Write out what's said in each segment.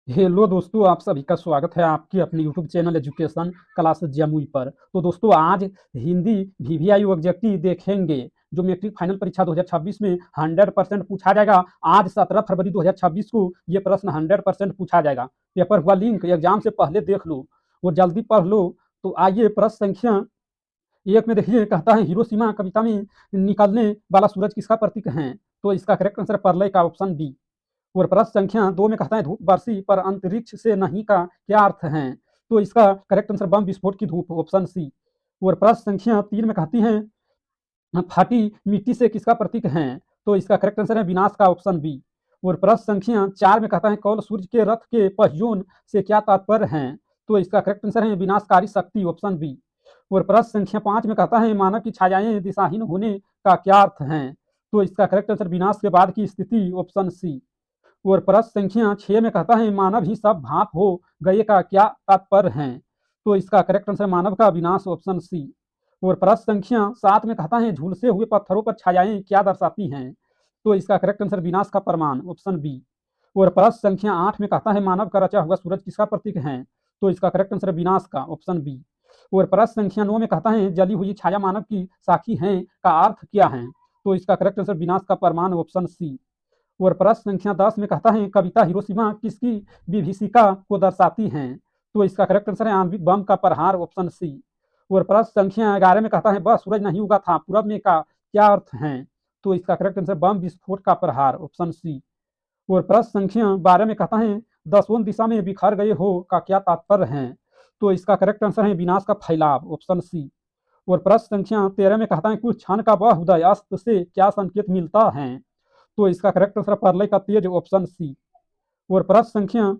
Hello दोस्तों, आप सभी का स्वागत है आपके अपने YouTube channel education class Jamui पर। तो दोस्तों आज हिंदी वीवीआई ऑब्जेक्टिव देखेंगे जो मैट्रिक फाइनल परीक्षा 2026 में 100% पूछा जाएगा। आज 17 फरवरी 2026 को ये प्रश्न 100% पूछा जाएगा। पेपर हुआ लिंक, एग्जाम से पहले देख लो और जल्दी पढ़ लो। तो आइए प्रश्न संख्या एक में देखिए, कहता है हिरोशिमा कविता में निकलने वाला सूरज किसका प्रतीक है? तो इसका करेक्ट आंसर परलय का ऑप्शन बी। और प्रश्न संख्या 2 में कहता है धूप वर्षी पर अंतरिक्ष से नहीं का क्या अर्थ है? तो इसका करेक्ट आंसर बम विस्फोट की धूप, ऑप्शन सी। और प्रश्न संख्या 3 में कहती है फाटी मिट्टी से किसका प्रतीक है? तो इसका करेक्ट आंसर है विनाश का, ऑप्शन बी। और प्रश्न संख्या 4 में कहता है कौल सूर्य के रथ के पहियों से क्या तात्पर्य है? तो इसका करेक्ट आंसर है विनाशकारी शक्ति, ऑप्शन बी। और प्रश्न संख्या 5 में कहता है मानव की छायाएं दिशाहीन होने का क्या अर्थ है? तो इसका करेक्ट आंसर विनाश के बाद की स्थिति, ऑप्शन सी। और प्रश्न संख्या 6 में कहता है मानव ही सब भाप हो गए का क्या तात्पर्य है? तो इसका करेक्ट आंसर मानव का विनाश, ऑप्शन सी। और प्रश्न संख्या 7 में कहता है झुलसे हुए पत्थरों पर छायाएं क्या दर्शाती हैं? तो इसका करेक्ट आंसर विनाश का प्रमाण, ऑप्शन बी। और प्रश्न संख्या 8 में कहता है मानव का रचा हुआ सूरज किसका प्रतीक है? तो इसका करेक्ट आंसर विनाश का, ऑप्शन बी। और प्रश्न संख्या 9 में कहता है जली हुई छाया मानव की साखी है का अर्थ क्या है? तो इसका करेक्ट आंसर विनाश का प्रमाण, ऑप्शन सी। और प्रश्न संख्या 10 में कहता है कविता हिरोशिमा किसकी विभीषिका को दर्शाती है? तो इसका करेक्ट आंसर है आणविक बम का प्रहार, ऑप्शन सी। और प्रश्न संख्या 11 में कहता है वह सूरज नहीं उगा था पूरब में का क्या अर्थ है? तो इसका करेक्ट आंसर बम विस्फोट का प्रहार, ऑप्शन सी। और प्रश्न संख्या 12 में कहता है दसवन दिशा में बिखर गए हो का क्या तात्पर्य है? तो इसका करेक्ट आंसर है विनाश का फैलाव, ऑप्शन सी। और प्रश्न संख्या 13 में कहता है कुछ क्षण का वह उदय अस्त से क्या संकेत मिलता है? तो इसका करेक्ट आंसर परलय का तेज, ऑप्शन सी। और प्रश्न संख्या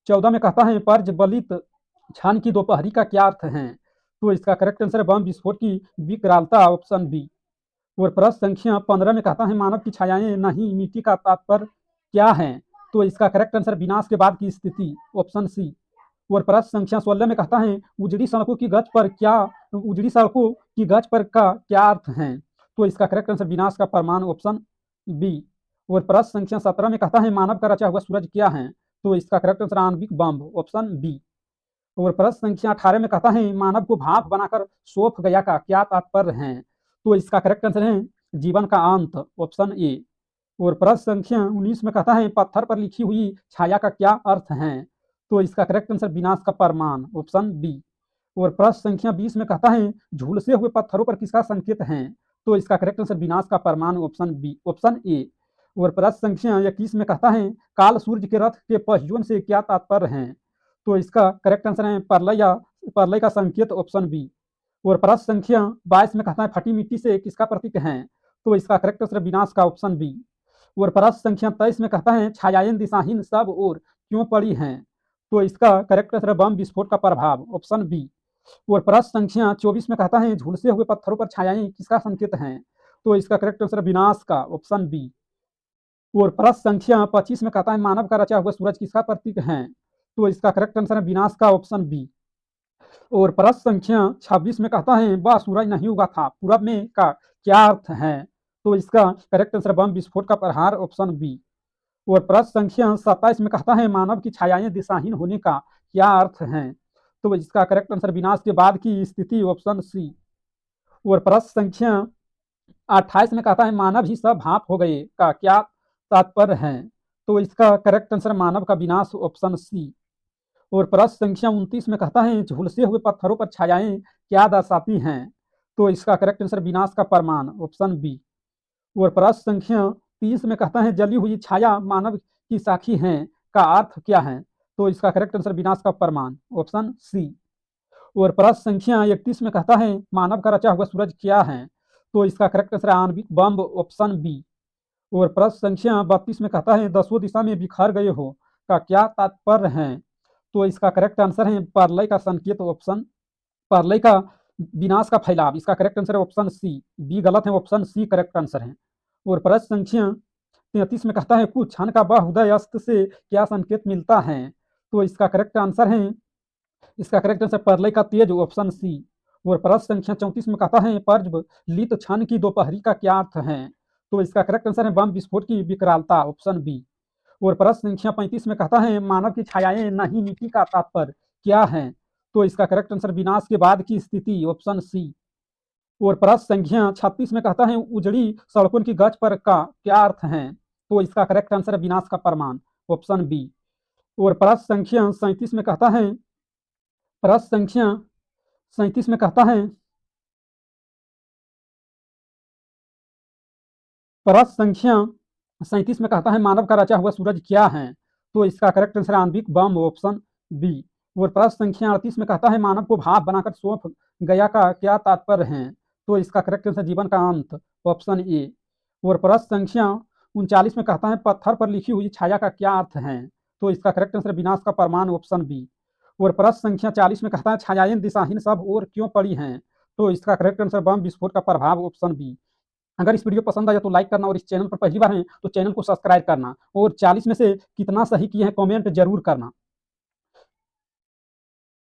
14 में कहता है पर्जबलित क्षण की दोपहरी का क्या अर्थ है? तो इसका करेक्ट आंसर है बम विस्फोट की विकरालता, ऑप्शन बी। और प्रश्न संख्या 15 में कहता है मानव की छायाएं नहीं मिट्टी का तात्पर्य क्या है? तो इसका करेक्ट आंसर विनाश के बाद की स्थिति, ऑप्शन सी। और प्रश्न संख्या 16 में कहता है उजड़ी सड़कों की गज पर का क्या अर्थ है? तो इसका करेक्ट आंसर विनाश का प्रमाण, ऑप्शन बी। और प्रश्न संख्या 17 में कहता है मानव का रचा हुआ सूरज क्या है? तो इसका करेक्ट आंसर आणविक बम, ऑप्शन बी। और प्रश्न संख्या 18 में कहता है मानव को भाप बनाकर सौंप गया का क्या तात्पर्य है? तो इसका करेक्ट आंसर है जीवन का अंत, ऑप्शन ए। और प्रश्न संख्या 19 में कहता है पत्थर पर लिखी हुई छाया का क्या अर्थ है? तो इसका करेक्ट आंसर विनाश का प्रमाण, ऑप्शन बी। और प्रश्न संख्या 20 में कहता है झूलसे हुए पत्थरों पर किसका संकेत है? तो इसका करेक्ट आंसर विनाश का प्रमाण, ऑप्शन बी, ऑप्शन ए। और प्रश्न संख्या 21 में कहता है काल सूर्य के रथ के पहियों से क्या तात्पर्य है? तो इसका करेक्ट आंसर है परलय का संकेत, ऑप्शन बी। और प्रश्न संख्या 22 में कहता है फटी मिट्टी से किसका प्रतीक है? तो इसका करेक्ट आंसर विनाश का, ऑप्शन बी। और प्रश्न संख्या 23 में कहता है छायाएं दिशाहीन सब और क्यों पड़ी हैं? तो इसका करेक्ट आंसर बम विस्फोट का प्रभाव, ऑप्शन बी। और प्रश्न संख्या 24 में कहता है झुलसे हुए पत्थरों पर छायाएं किसका संकेत है? तो इसका करेक्ट आंसर विनाश का, ऑप्शन बी। और प्रश्न संख्या 25 में कहता है मानव का रचा हुआ सूरज किसका प्रतीक है? तो इसका करेक्ट आंसर है विनाश का, ऑप्शन बी। और प्रश्न संख्या 26 में कहता है वह सूरज नहीं उगा था पूरब में का क्या अर्थ है? तो इसका करेक्ट आंसर बम विस्फोट का प्रहार, ऑप्शन बी। और प्रश्न संख्या 27 में कहता है मानव की छायाएं दिशाहीन होने का क्या अर्थ है? तो इसका करेक्ट आंसर विनाश के बाद की स्थिति, ऑप्शन सी। और प्रश्न संख्या 28 में कहता है मानव ही सब भाप हो गए का क्या तात्पर्य है? तो इसका करेक्ट आंसर मानव का विनाश, ऑप्शन सी। और प्रश्न संख्या 29 में कहता है झुलसे हुए पत्थरों पर छायाएं क्या दर्शाती हैं? तो इसका करेक्ट आंसर विनाश का प्रमाण, ऑप्शन बी। और प्रश्न संख्या 30 में कहता है जली हुई छाया मानव की साखी है का अर्थ क्या है? तो इसका करेक्ट आंसर विनाश का प्रमाण, ऑप्शन सी। और प्रश्न संख्या 31 में कहता है मानव का रचा हुआ सूरज क्या है? तो इसका करेक्ट आंसर आणविक बम, ऑप्शन बी। और प्रश्न संख्या 32 में कहता है दसों दिशा में बिखर गए हो का क्या तात्पर्य है? तो इसका करेक्ट आंसर है परलय का संकेत, ऑप्शन परलय का विनाश का फैलाव। इसका करेक्ट आंसर है ऑप्शन सी। बी गलत है, ऑप्शन सी करेक्ट आंसर है। और प्रश्न संख्या 33 में कहता है कुछ क्षण का वह उदय अस्त से क्या संकेत मिलता है? तो इसका करेक्ट आंसर परलय का तेज, ऑप्शन सी। और प्रश्न संख्या 34 में कहता है पर्जलित क्षण की दोपहरी का क्या अर्थ है? तो इसका करेक्ट आंसर है बम विस्फोट की विकरालता, ऑप्शन बी। और प्रश्न संख्या 35 में कहता है मानव की छायाएं नहीं मिट्टी का तात्पर्य क्या है? तो इसका करेक्ट आंसर विनाश के बाद की स्थिति, ऑप्शन सी। और प्रश्न संख्या 36 में कहता है उजड़ी सड़कों की गज पर का क्या अर्थ है? तो इसका करेक्ट आंसर विनाश का प्रमाण, ऑप्शन बी। और प्रश्न संख्या 37 में कहता है प्रश्न संख्या 37 में कहता है प्रश्न संख्या 37 में कहता है मानव का रचा हुआ सूरज क्या है? तो इसका करेक्ट आंसर आणविक बम, ऑप्शन बी। और प्रश्न संख्या 38 में कहता है मानव को भाप बनाकर सौंप गया का क्या तात्पर्य है? तो इसका करेक्ट आंसर जीवन का अंत, ऑप्शन ए। और प्रश्न संख्या 39 में कहता है पत्थर पर लिखी हुई छाया का क्या अर्थ है? तो इसका करेक्ट आंसर विनाश का प्रमाण, ऑप्शन बी। और प्रश्न संख्या 40 में कहता है छायाएं दिशाहीन सब और क्यों पड़ी हैं? तो इसका करेक्ट आंसर बम विस्फोट का प्रभाव, ऑप्शन बी। अगर इस वीडियो पसंद आया तो लाइक करना और इस चैनल पर पहली बार हैं तो चैनल को सब्सक्राइब करना और 40 में से कितना सही किए हैं कमेंट जरूर करना।